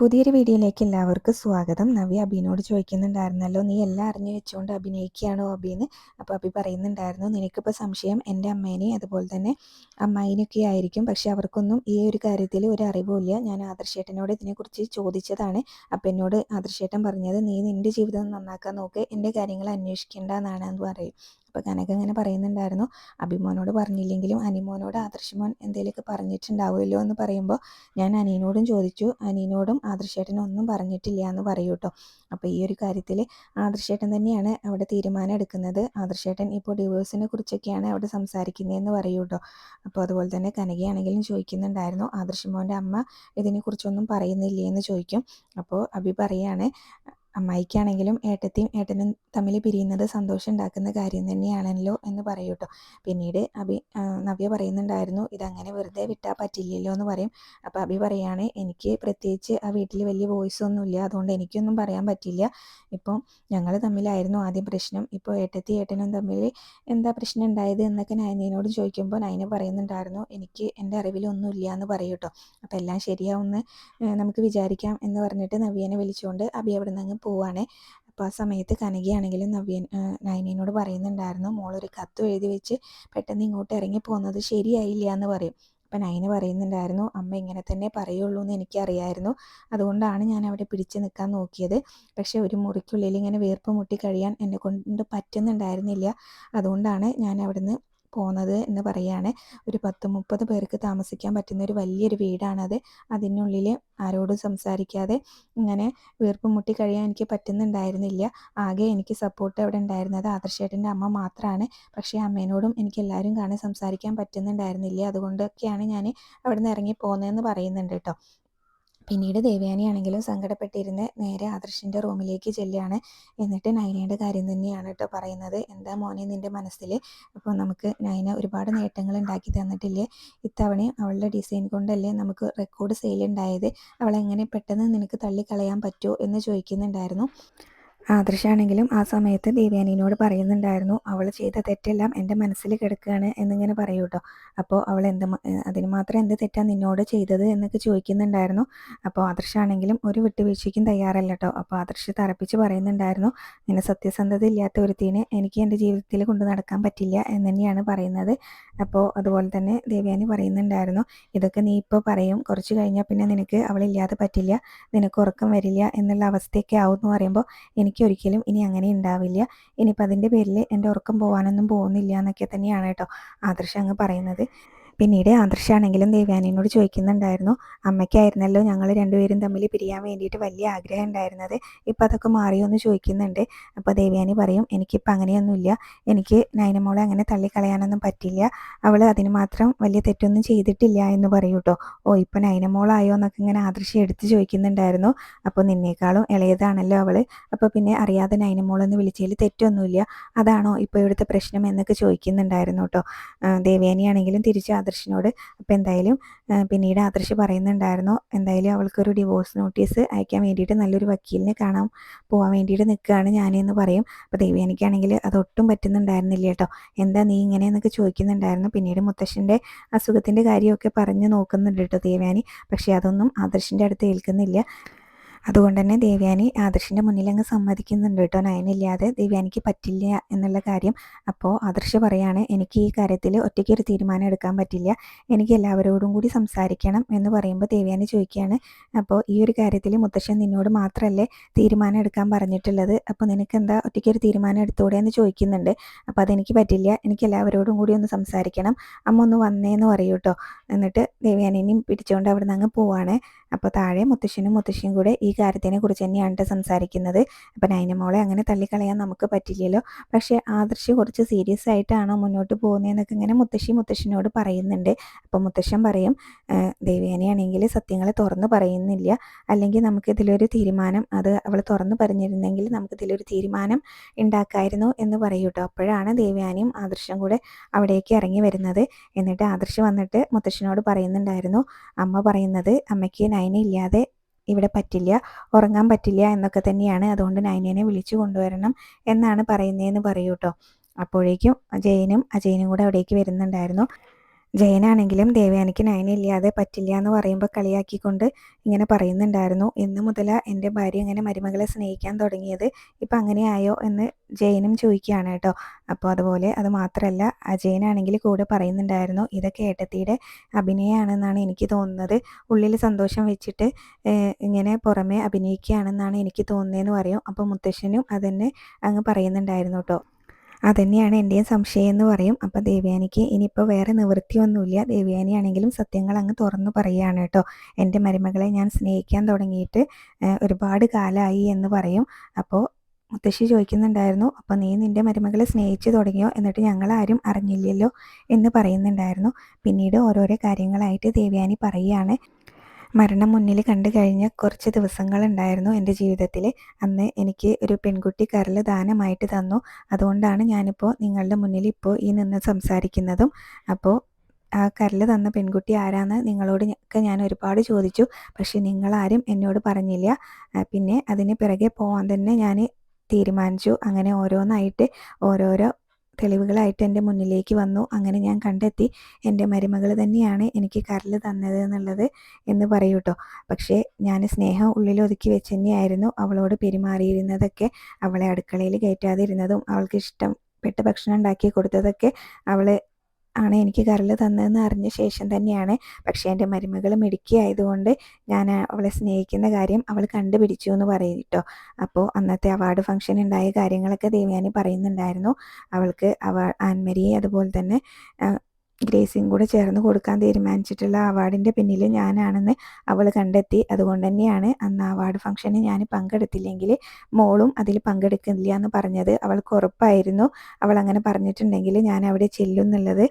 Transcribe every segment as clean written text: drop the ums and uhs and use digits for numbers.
പുതിയൊരു വീഡിയോയിലേക്ക് എല്ലാവർക്കും സ്വാഗതം. നവ്യ അബിനോട് ചോദിക്കുന്നുണ്ടായിരുന്നല്ലോ, നീ എല്ലാം അറിഞ്ഞു വെച്ചുകൊണ്ട് അഭിനയിക്കുകയാണോ അബിന്ന്. അപ്പോൾ അബി പറയുന്നുണ്ടായിരുന്നു, നിനക്കിപ്പോൾ സംശയം എൻ്റെ അമ്മേനെയും അതുപോലെ തന്നെ അമ്മായിനൊക്കെ ആയിരിക്കും. പക്ഷേ അവർക്കൊന്നും ഈ ഒരു കാര്യത്തിൽ ഒരു അറിവുമില്ല. ഞാൻ ആദർശേട്ടനോട് ഇതിനെക്കുറിച്ച് ചോദിച്ചതാണ്. അപ്പോൾ എന്നോട് ആദർശേട്ടൻ പറഞ്ഞത്, നീ നിൻ്റെ ജീവിതം നന്നാക്കാൻ നോക്ക്, എൻ്റെ കാര്യങ്ങൾ അന്വേഷിക്കേണ്ട എന്നാണെന്ന് പറയും. അപ്പോൾ കനക ഇങ്ങനെ പറയുന്നുണ്ടായിരുന്നു, അഭിമോനോട് പറഞ്ഞില്ലെങ്കിലും അനിമോനോട് ആദർശമോൻ എന്തെങ്കിലുമൊക്കെ പറഞ്ഞിട്ടുണ്ടാവുമല്ലോ എന്ന് പറയുമ്പോൾ ഞാൻ അനിയനോടും ചോദിച്ചു. അനിയനോടും ആദർശേട്ടനും ഒന്നും പറഞ്ഞിട്ടില്ല എന്ന് പറയൂ കേട്ടോ. അപ്പോൾ ഈ ഒരു കാര്യത്തിൽ ആദർശേട്ടൻ തന്നെയാണ് അവിടെ തീരുമാനം എടുക്കുന്നത്. ആദർശേട്ടൻ ഇപ്പോൾ ഡിവോഴ്സിനെ കുറിച്ചൊക്കെയാണ് അവിടെ സംസാരിക്കുന്നതെന്ന് പറയൂ കേട്ടോ. അപ്പോൾ അതുപോലെ തന്നെ കനകയാണെങ്കിലും ചോദിക്കുന്നുണ്ടായിരുന്നു, ആദർശമോൻ്റെ അമ്മ ഇതിനെക്കുറിച്ചൊന്നും പറയുന്നില്ലേ എന്ന് ചോദിക്കും. അപ്പോൾ അഭി പറയാണ്, അമ്മായിക്കാണെങ്കിലും ഏട്ടത്തിയും ഏട്ടനും തമ്മിൽ പിരിയുന്നത് സന്തോഷം ഉണ്ടാക്കുന്ന കാര്യം തന്നെയാണല്ലോ എന്ന് പറയൂ കേട്ടോ. പിന്നീട് നവ്യ പറയുന്നുണ്ടായിരുന്നു, ഇതങ്ങനെ വെറുതെ വിട്ടാൽ പറ്റില്ലല്ലോ എന്ന് പറയും. അപ്പോൾ അഭി പറയാണ്, എനിക്ക് പ്രത്യേകിച്ച് ആ വീട്ടിൽ വലിയ വോയിസ് ഒന്നുമില്ല, അതുകൊണ്ട് എനിക്കൊന്നും പറയാൻ പറ്റില്ല. ഇപ്പം ഞങ്ങൾ തമ്മിലായിരുന്നു ആദ്യം പ്രശ്നം, ഇപ്പോൾ ഏട്ടത്തി ഏട്ടനും തമ്മിൽ എന്താ പ്രശ്നം ഉണ്ടായത് എന്നൊക്കെ നയനയോട് ചോദിക്കുമ്പോൾ നയന പറയുന്നുണ്ടായിരുന്നു, എനിക്ക് എൻ്റെ അറിവിലൊന്നുമില്ല എന്ന് പറയൂ കേട്ടോ. അപ്പോൾ എല്ലാം ശരിയാവുമെന്ന് നമുക്ക് വിചാരിക്കാം എന്ന് പറഞ്ഞിട്ട് നവ്യനെ വിളിച്ചുകൊണ്ട് അഭി അവിടെ നിന്ന് പോവാണ്. അപ്പോൾ ആ സമയത്ത് കനകയാണെങ്കിലും നയനയോട് പറയുന്നുണ്ടായിരുന്നു, മോളൊരു കത്ത് എഴുതി വെച്ച് പെട്ടെന്ന് ഇങ്ങോട്ട് ഇറങ്ങി പോകുന്നത് ശരിയായില്ല എന്ന് പറയും. അപ്പം നയന പറയുന്നുണ്ടായിരുന്നു, അമ്മ ഇങ്ങനെ തന്നെ പറയുള്ളൂ എന്ന് എനിക്കറിയായിരുന്നു, അതുകൊണ്ടാണ് ഞാൻ അവിടെ പിടിച്ചു നിൽക്കാൻ നോക്കിയത്. പക്ഷേ ഒരു മുറിക്കുള്ളിൽ ഇങ്ങനെ വീർപ്പ് മുട്ടി കഴിയാൻ എന്നെ കൊണ്ട് പറ്റുന്നുണ്ടായിരുന്നില്ല, അതുകൊണ്ടാണ് ഞാൻ അവിടുന്ന് പോന്നത് എന്ന് പറയാണ്. ഒരു 10-30 പേർക്ക് താമസിക്കാൻ പറ്റുന്ന ഒരു വലിയൊരു വീടാണത്. അതിനുള്ളിൽ ആരോടും സംസാരിക്കാതെ ഇങ്ങനെ വീർപ്പ് മുട്ടി കഴിയാൻ എനിക്ക് പറ്റുന്നുണ്ടായിരുന്നില്ല. ആകെ എനിക്ക് സപ്പോർട്ട് അവിടെ ഉണ്ടായിരുന്നത് ആദർശേട്ടൻ്റെ അമ്മ മാത്രമാണ്. പക്ഷേ അമ്മേനോടും എനിക്ക് എല്ലാവരും കാണാൻ സംസാരിക്കാൻ പറ്റുന്നുണ്ടായിരുന്നില്ല, അതുകൊണ്ടൊക്കെയാണ് ഞാൻ അവിടെ നിന്ന് ഇറങ്ങി പോകുന്നതെന്ന് പറയുന്നുണ്ട് കേട്ടോ. പിന്നീട് ദേവയാനിയാണെങ്കിലും സങ്കടപ്പെട്ടിരുന്ന് നേരെ ആദർശിൻ്റെ റൂമിലേക്ക് ചെല്ലുകയാണ്. എന്നിട്ട് നയനയുടെ കാര്യം തന്നെയാണ് കേട്ടോ പറയുന്നത്. എന്താ മോനെ നിൻ്റെ മനസ്സിൽ? അപ്പോൾ നമുക്ക് നയന ഒരുപാട് നേട്ടങ്ങൾ ഉണ്ടാക്കി തന്നിട്ടില്ലേ, ഇത്തവണയും അവളുടെ ഡിസൈൻ കൊണ്ടല്ലേ നമുക്ക് റെക്കോർഡ് സെയിൽ ഉണ്ടായത്, അവളെങ്ങനെ പെട്ടെന്ന് നിനക്ക് തള്ളിക്കളയാൻ പറ്റുമോ എന്ന് ചോദിക്കുന്നുണ്ടായിരുന്നു. ആദർശാണെങ്കിലും ആ സമയത്ത് ദേവയാനിയോട് പറയുന്നുണ്ടായിരുന്നു, അവൾ ചെയ്ത തെറ്റെല്ലാം എൻ്റെ മനസ്സിൽ കിടക്കുകയാണ് എന്നിങ്ങനെ പറയൂ കേട്ടോ. അപ്പോൾ അവൾ അതിന് മാത്രം എന്ത് തെറ്റാണ് നിന്നോട് ചെയ്തത് എന്നൊക്കെ ചോദിക്കുന്നുണ്ടായിരുന്നു. അപ്പോൾ ആദർശാണെങ്കിലും ഒരു വിട്ടുവീഴ്ചയ്ക്കും തയ്യാറല്ല കേട്ടോ. അപ്പോൾ ആദർശ് തറപ്പിച്ച് പറയുന്നുണ്ടായിരുന്നു, ഇങ്ങനെ സത്യസന്ധത ഇല്ലാത്ത ഒരുത്തിനെ എനിക്ക് എൻ്റെ ജീവിതത്തിൽ കൊണ്ടു നടക്കാൻ പറ്റില്ല എന്ന് തന്നെയാണ് പറയുന്നത്. അപ്പോൾ അതുപോലെ തന്നെ ദേവയാനി പറയുന്നുണ്ടായിരുന്നു, ഇതൊക്കെ നീ ഇപ്പോൾ പറയും, കുറച്ച് കഴിഞ്ഞാൽ പിന്നെ നിനക്ക് അവളില്ലാതെ പറ്റില്ല, നിനക്ക് ഉറക്കം വരില്ല എന്നുള്ള അവസ്ഥയൊക്കെ ആവും എന്ന് പറയുമ്പോൾ എനിക്കൊരിക്കലും ഇനി അങ്ങനെ ഉണ്ടാവില്ല, ഇനിയിപ്പോൾ അതിൻ്റെ പേരിൽ എൻ്റെ ഉറക്കം പോകാനൊന്നും പോകുന്നില്ല എന്നൊക്കെ തന്നെയാണ് കേട്ടോ ആദർശ് അങ്ങ് പറയുന്നത്. പിന്നീട് ആദർശാണെങ്കിലും ദേവയാനിയോട് ചോദിക്കുന്നുണ്ടായിരുന്നു, അമ്മയ്ക്കായിരുന്നല്ലോ ഞങ്ങൾ രണ്ടുപേരും തമ്മിൽ പിരിയാൻ വേണ്ടിയിട്ട് വലിയ ആഗ്രഹം ഉണ്ടായിരുന്നത്, ഇപ്പം അതൊക്കെ മാറിയോ എന്ന് ചോദിക്കുന്നുണ്ട്. അപ്പോൾ ദേവയാനി പറയും, എനിക്കിപ്പോൾ അങ്ങനെയൊന്നുമില്ല, എനിക്ക് നയനമോളെ അങ്ങനെ തള്ളിക്കളയാനൊന്നും പറ്റില്ല, അവൾ അതിന് മാത്രം വലിയ തെറ്റൊന്നും ചെയ്തിട്ടില്ല എന്ന് പറയൂ കേട്ടോ. ഓ ഇപ്പോൾ നയനമോളായോ എന്നൊക്കെ ഇങ്ങനെ ആദർശം എടുത്ത് ചോദിക്കുന്നുണ്ടായിരുന്നു. അപ്പോൾ നിന്നേക്കാളും ഇളയതാണല്ലോ അവൾ, അപ്പോൾ പിന്നെ അറിയാതെ നയനമോളെന്ന് വിളിച്ചതിൽ തെറ്റൊന്നുമില്ല, അതാണോ ഇപ്പോൾ ഇവിടുത്തെ പ്രശ്നം എന്നൊക്കെ ചോദിക്കുന്നുണ്ടായിരുന്നു കേട്ടോ ദേവയാനിയാണെങ്കിലും തിരിച്ച് ആദർശിനോട്. അപ്പോൾ എന്തായാലും പിന്നീട് ആദർശ് പറയുന്നുണ്ടായിരുന്നു, എന്തായാലും അവൾക്കൊരു ഡിവോഴ്സ് നോട്ടീസ് അയക്കാൻ വേണ്ടിയിട്ട് നല്ലൊരു വക്കീലിനെ കാണാൻ പോകാൻ വേണ്ടിയിട്ട് നിൽക്കുകയാണ് ഞാനെന്ന് പറയും. അപ്പോൾ ദേവയാനിക്കാണെങ്കിൽ അതൊട്ടും പറ്റുന്നുണ്ടായിരുന്നില്ല കേട്ടോ. എന്താ നീ ഇങ്ങനെയെന്നൊക്കെ ചോദിക്കുന്നുണ്ടായിരുന്നു. പിന്നീട് മുത്തശ്ശൻ്റെ അസുഖത്തിൻ്റെ കാര്യമൊക്കെ പറഞ്ഞ് നോക്കുന്നുണ്ട് കേട്ടോ ദേവയാനി. പക്ഷേ അതൊന്നും ആദർശിൻ്റെ അടുത്ത് ഏൽക്കുന്നില്ല. അതുകൊണ്ട് തന്നെ ദേവയാനി ആദർശിൻ്റെ മുന്നിൽ അങ്ങ് സമ്മതിക്കുന്നുണ്ട് കേട്ടോ, നയനില്ലാതെ ദേവയാനിക്ക് പറ്റില്ല എന്നുള്ള കാര്യം. അപ്പോൾ ആദർശ് പറയാണ്, എനിക്ക് ഈ കാര്യത്തിൽ ഒറ്റയ്ക്കൊരു തീരുമാനം എടുക്കാൻ പറ്റില്ല, എനിക്ക് എല്ലാവരോടും കൂടി സംസാരിക്കണം എന്ന് പറയുമ്പോൾ ദേവയാനി ചോദിക്കുകയാണ്, അപ്പോൾ ഈ ഒരു കാര്യത്തിൽ മുത്തശ്ശൻ നിന്നോട് മാത്രമല്ലേ തീരുമാനം എടുക്കാൻ പറഞ്ഞിട്ടുള്ളത്, അപ്പോൾ നിനക്ക് എന്താ ഒറ്റയ്ക്കൊരു തീരുമാനം എടുത്തൂടെ എന്ന് ചോദിക്കുന്നുണ്ട്. അപ്പോൾ അതെനിക്ക് പറ്റില്ല, എനിക്ക് എല്ലാവരോടും കൂടി ഒന്ന് സംസാരിക്കണം, അമ്മ ഒന്ന് വന്നേന്ന് പറയൂ കേട്ടോ. എന്നിട്ട് ദേവയാനിനെയും പിടിച്ചുകൊണ്ട് അവിടെ നിന്ന് അങ്ങ് പോവാണ്. അപ്പോൾ താഴെ മുത്തശ്ശനും മുത്തശ്ശിയും കൂടെ ഈ കാര്യത്തിനെ കുറിച്ച് തന്നെയാണ് സംസാരിക്കുന്നത്. അപ്പം നയനമോളെ അങ്ങനെ തള്ളിക്കളയാൻ നമുക്ക് പറ്റില്ലല്ലോ, പക്ഷേ ആദർശ് കുറച്ച് സീരിയസ് ആയിട്ടാണോ മുന്നോട്ട് പോകുന്നതെന്നൊക്കെ ഇങ്ങനെ മുത്തശ്ശിനോട് പറയുന്നുണ്ട്. അപ്പോൾ മുത്തശ്ശൻ പറയും, ദേവയാനിയാണെങ്കിൽ സത്യങ്ങൾ തുറന്ന് പറയുന്നില്ല, അല്ലെങ്കിൽ നമുക്കിതിലൊരു തീരുമാനം, അത് അവൾ തുറന്ന് പറഞ്ഞിരുന്നെങ്കിൽ നമുക്കിതിലൊരു തീരുമാനം ഉണ്ടാക്കായിരുന്നു എന്ന് പറയൂ കേട്ടോ. അപ്പോഴാണ് ദേവയാനിയും ആദർശം കൂടെ അവിടേക്ക് ഇറങ്ങി വരുന്നത്. എന്നിട്ട് ആദർശ് വന്നിട്ട് മുത്തശ്ശനോട് പറയുന്നുണ്ടായിരുന്നു, അമ്മ പറയുന്നത് അമ്മയ്ക്ക് നയന ഇല്ലാതെ ഇവിടെ പറ്റില്ല, ഉറങ്ങാൻ പറ്റില്ല എന്നൊക്കെ തന്നെയാണ്, അതുകൊണ്ട് നയനേനെ വിളിച്ചു കൊണ്ടുവരണം എന്നാണ് പറയുന്നതെന്ന് പറയൂ കേട്ടോ. അപ്പോഴേക്കും ജയനും അജയനും കൂടെ അവിടേക്ക് വരുന്നുണ്ടായിരുന്നു. ജയനാണെങ്കിലും ദേവയാനിക്ക് നയനയില്ലാതെ പറ്റില്ല എന്ന് പറയുമ്പോൾ കളിയാക്കിക്കൊണ്ട് ഇങ്ങനെ പറയുന്നുണ്ടായിരുന്നു, ഇന്ന് മുതലാണ് എൻ്റെ ഭാര്യ ഇങ്ങനെ മരുമകളെ സ്നേഹിക്കാൻ തുടങ്ങിയത്, ഇപ്പം അങ്ങനെയായോ എന്ന് ജയനും ചോദിക്കുകയാണ് കേട്ടോ. അപ്പോൾ അതുപോലെ അത് മാത്രമല്ല, അജയനാണെങ്കിൽ കൂടെ പറയുന്നുണ്ടായിരുന്നു, ഇതൊക്കെ ഏട്ടത്തിയുടെ അഭിനയമാണെന്നാണ് എനിക്ക് തോന്നുന്നത്, ഉള്ളിൽ സന്തോഷം വെച്ചിട്ട് ഇങ്ങനെ പുറമെ അഭിനയിക്കുകയാണെന്നാണ് എനിക്ക് തോന്നുന്നതെന്ന് പറയും. അപ്പോൾ മുത്തശ്ശനും അതന്നെ അങ്ങ് പറയുന്നുണ്ടായിരുന്നു കേട്ടോ. അതന്നെയാണ് എൻ്റെയും സംശയം എന്ന് പറയും. അപ്പോൾ ദേവയാനിക്ക് ഇനിയിപ്പോൾ വേറെ നിവൃത്തിയൊന്നുമില്ല. ദേവയാനിയാണെങ്കിലും സത്യങ്ങൾ അങ്ങ് തുറന്നു പറയുകയാണ് കേട്ടോ. എൻ്റെ മരുമകളെ ഞാൻ സ്നേഹിക്കാൻ തുടങ്ങിയിട്ട് ഒരുപാട് കാലമായി എന്ന് പറയും. അപ്പോൾ മുത്തശ്ശി ചോദിക്കുന്നുണ്ടായിരുന്നു, അപ്പോൾ നീ നിൻ്റെ മരുമകളെ സ്നേഹിച്ചു തുടങ്ങിയോ, എന്നിട്ട് ഞങ്ങളാരും അറിഞ്ഞില്ലല്ലോ എന്ന് പറയുന്നുണ്ടായിരുന്നു. പിന്നീട് ഓരോരോ കാര്യങ്ങളായിട്ട് ദേവയാനി പറയുകയാണ്. മരണം മുന്നിൽ കണ്ടു കഴിഞ്ഞ കുറച്ച് ദിവസങ്ങളുണ്ടായിരുന്നു എൻ്റെ ജീവിതത്തിൽ. അന്ന് എനിക്ക് ഒരു പെൺകുട്ടി കരൾ ദാനമായിട്ട് തന്നു. അതുകൊണ്ടാണ് ഞാനിപ്പോൾ നിങ്ങളുടെ മുന്നിൽ ഇപ്പോൾ ഈ നിന്ന് സംസാരിക്കുന്നതും. അപ്പോൾ ആ കരൾ തന്ന പെൺകുട്ടി ആരാന്ന് നിങ്ങളോട് ഒക്കെ ഞാൻ ഒരുപാട് ചോദിച്ചു, പക്ഷേ നിങ്ങളാരും എന്നോട് പറഞ്ഞില്ല. പിന്നെ അതിന് പിറകെ പോകാൻ തന്നെ ഞാൻ തീരുമാനിച്ചു. അങ്ങനെ ഓരോന്നായിട്ട് ഓരോരോ തെളിവുകളായിട്ട് എൻ്റെ മുന്നിലേക്ക് വന്നു. അങ്ങനെ ഞാൻ കണ്ടെത്തി എൻ്റെ മരുമകൾ തന്നെയാണ് എനിക്ക് കരൾ തന്നത് എന്നുള്ളത് എന്ന് പറയൂ കേട്ടോ. പക്ഷേ ഞാൻ സ്നേഹം ഉള്ളിലൊതുക്കി വെച്ച് തന്നെയായിരുന്നു അവളോട് പെരുമാറിയിരുന്നതൊക്കെ. അവളെ അടുക്കളയിൽ കയറ്റാതിരുന്നതും അവൾക്ക് ഇഷ്ടപ്പെട്ട ഭക്ഷണം ഉണ്ടാക്കി കൊടുത്തതൊക്കെ അവൾ ആണ് എനിക്ക് കരൾ തന്നതെന്ന് അറിഞ്ഞ ശേഷം തന്നെയാണ്. പക്ഷേ എൻ്റെ മരുമകൾ മിടുക്കിയായതുകൊണ്ട് ഞാൻ അവളെ സ്നേഹിക്കുന്ന കാര്യം അവൾ കണ്ടുപിടിച്ചു എന്ന് പറയും കേട്ടോ. അപ്പോൾ അന്നത്തെ അവാർഡ് ഫംഗ്ഷൻ ഉണ്ടായ കാര്യങ്ങളൊക്കെ ദേവയാനി പറയുന്നുണ്ടായിരുന്നു. അവൾക്ക് ആൻമരിയെ അതുപോലെ തന്നെ ഗ്രേസിയും കൂടെ ചേർന്ന് കൊടുക്കാൻ തീരുമാനിച്ചിട്ടുള്ള അവാർഡിൻ്റെ പിന്നിൽ ഞാനാണെന്ന് അവൾ കണ്ടെത്തി. അതുകൊണ്ട് തന്നെയാണ് അന്ന് അവാർഡ് ഫംഗ്ഷന് ഞാൻ പങ്കെടുത്തില്ലെങ്കിൽ മോളും അതിൽ പങ്കെടുക്കില്ല എന്ന് പറഞ്ഞത്. അവൾക്ക് ഉറപ്പായിരുന്നു അവൾ അങ്ങനെ പറഞ്ഞിട്ടുണ്ടെങ്കിൽ ഞാൻ അവിടെ ചെല്ലും എന്നുള്ളത്.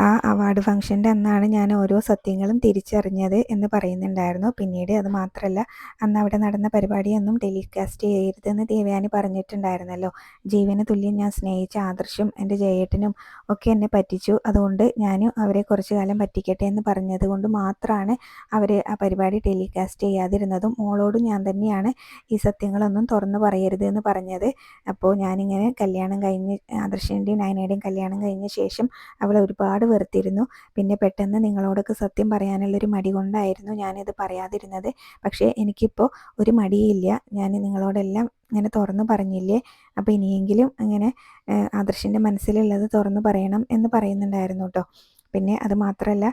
ആ അവാർഡ് ഫംഗ്ഷൻ്റെ അന്നാണ് ഞാൻ ഓരോ സത്യങ്ങളും തിരിച്ചറിഞ്ഞത് എന്ന് പറയുന്നുണ്ടായിരുന്നു. പിന്നീട് അത് മാത്രമല്ല, അന്ന് അവിടെ നടന്ന പരിപാടിയൊന്നും ടെലികാസ്റ്റ് ചെയ്യരുതെന്ന് ദേവയാനി പറഞ്ഞിട്ടുണ്ടായിരുന്നല്ലോ. ജീവന് തുല്യം ഞാൻ സ്നേഹിച്ച ആദർശും എൻ്റെ ജയേട്ടനും ഒക്കെ എന്നെ പറ്റിച്ചു. അതുകൊണ്ട് ഞാനും അവരെ കുറച്ചു കാലം പറ്റിക്കട്ടെ എന്ന് പറഞ്ഞത് കൊണ്ട് മാത്രമാണ് അവർ ആ പരിപാടി ടെലികാസ്റ്റ് ചെയ്യാതിരുന്നതും. മോളോടും ഞാൻ തന്നെയാണ് ഈ സത്യങ്ങളൊന്നും തുറന്നു പറയരുത് എന്ന് പറഞ്ഞത്. അപ്പോൾ ഞാനിങ്ങനെ കല്യാണം കഴിഞ്ഞ് ആദർശിൻ്റെയും നയനയുടെയും കല്യാണം കഴിഞ്ഞ ശേഷം അവളെ ഒരുപാട് വെറുത്തിരുന്നു. പിന്നെ പെട്ടെന്ന് നിങ്ങളോടൊക്കെ സത്യം പറയാനുള്ളൊരു മടി കൊണ്ടായിരുന്നു ഞാനിത് പറയാതിരുന്നത്. പക്ഷേ എനിക്കിപ്പോൾ ഒരു മടിയില്ല. ഞാൻ നിങ്ങളോടെല്ലാം ഇങ്ങനെ തുറന്നു പറഞ്ഞില്ലേ, അപ്പോൾ ഇനിയെങ്കിലും അങ്ങനെ ആദർശിൻ്റെ മനസ്സിലുള്ളത് തുറന്നു പറയണം എന്ന് പറയുന്നുണ്ടായിരുന്നു കേട്ടോ. പിന്നെ അത് മാത്രമല്ല,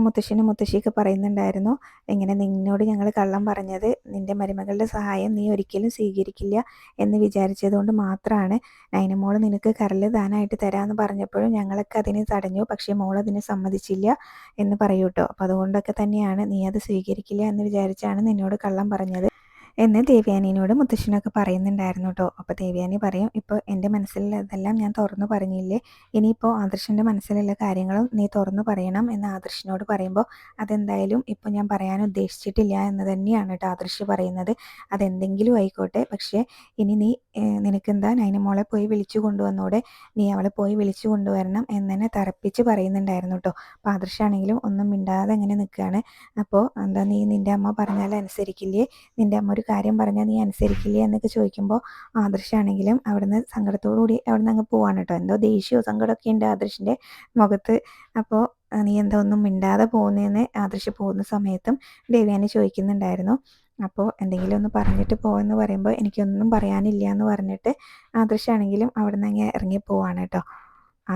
മുത്തശ്ശനും മുത്തശ്ശിയൊക്കെ പറയുന്നുണ്ടായിരുന്നു, ഇങ്ങനെ നിന്നോട് ഞങ്ങൾ കള്ളം പറഞ്ഞത് നിൻ്റെ മരുമകളുടെ സഹായം നീ ഒരിക്കലും സ്വീകരിക്കില്ല എന്ന് വിചാരിച്ചതുകൊണ്ട് മാത്രമാണ്. നൈനമോൾ നിനക്ക് കരൾ ദാനമായിട്ട് തരാമെന്ന് പറഞ്ഞപ്പോഴും ഞങ്ങളൊക്കെ അതിന് തടഞ്ഞു, പക്ഷേ മോൾ അതിന് സമ്മതിച്ചില്ല എന്ന് പറയൂ കേട്ടോ. അപ്പോൾ അതുകൊണ്ടൊക്കെ തന്നെയാണ് നീ അത് സ്വീകരിക്കില്ല എന്ന് വിചാരിച്ചാണ് നിന്നോട് കള്ളം പറഞ്ഞത് എന്ന് ദേവയാനിയോട് മുത്തശ്ശനൊക്കെ പറയുന്നുണ്ടായിരുന്നു കേട്ടോ. അപ്പോൾ ദേവയാനി പറയും, ഇപ്പോൾ എൻ്റെ മനസ്സിലുള്ളതെല്ലാം ഞാൻ തുറന്നു പറഞ്ഞില്ലേ, ഇനിയിപ്പോൾ ആദർശിൻ്റെ മനസ്സിലുള്ള കാര്യങ്ങളും നീ തുറന്നു പറയണം എന്ന് ആദർശിനോട് പറയുമ്പോൾ, അതെന്തായാലും ഇപ്പോൾ ഞാൻ പറയാൻ ഉദ്ദേശിച്ചിട്ടില്ല എന്ന് തന്നെയാണ് കേട്ടോ ആദർശ് പറയുന്നത്. അതെന്തെങ്കിലും ആയിക്കോട്ടെ, പക്ഷേ ഇനി നീ നിനക്കെന്താ നൈനമോളെ പോയി വിളിച്ചു കൊണ്ടുവന്നൂടെ, നീ അവളെ പോയി വിളിച്ചു കൊണ്ടുവരണം എന്ന് തന്നെ തറപ്പിച്ച് പറയുന്നുണ്ടായിരുന്നു കേട്ടോ. അപ്പോൾ ആദർശാണെങ്കിലും ഒന്നും മിണ്ടാതെ അങ്ങനെ നിൽക്കുകയാണ്. അപ്പോൾ എന്താ നീ നിൻ്റെ അമ്മ പറഞ്ഞാൽ അനുസരിക്കില്ലേ, നിൻ്റെ അമ്മ ഒരു കാര്യം പറഞ്ഞാൽ നീ അനുസരിക്കില്ലേ എന്നൊക്കെ ചോദിക്കുമ്പോൾ ആദർശാണെങ്കിലും അവിടുന്ന് സങ്കടത്തോടുകൂടി അവിടുന്ന് അങ്ങ് പോവാണ് കേട്ടോ. എന്തോ ദേഷ്യമോ സങ്കടമൊക്കെ ഉണ്ട് ആദർശിൻ്റെ മുഖത്ത്. അപ്പോൾ നീ എന്താ ഒന്നും മിണ്ടാതെ പോകുന്നതെന്ന് ആദർശ് പോകുന്ന സമയത്തും ദേവയാനി ചോദിക്കുന്നുണ്ടായിരുന്നു. അപ്പോൾ എന്തെങ്കിലും ഒന്ന് പറഞ്ഞിട്ട് പോകുമെന്ന് പറയുമ്പോൾ എനിക്കൊന്നും പറയാനില്ല എന്ന് പറഞ്ഞിട്ട് ആദർശാണെങ്കിലും അവിടുന്ന് അങ്ങ് ഇറങ്ങി പോവാണ് കേട്ടോ.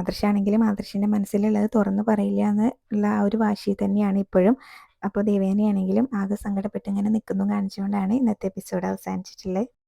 ആദർശാണെങ്കിലും ആദർശിൻ്റെ മനസ്സിലുള്ളത് തുറന്നു പറയില്ല എന്നുള്ള ആ ഒരു വാശി തന്നെയാണ് ഇപ്പോഴും. അപ്പോൾ ദേവയാനിയാണെങ്കിലും ആകെ സങ്കടപ്പെട്ട് ഇങ്ങനെ നിൽക്കുന്നു കാണിച്ചുകൊണ്ടാണ് ഇന്നത്തെ എപ്പിസോഡ് അവസാനിച്ചിട്ടുള്ളത്.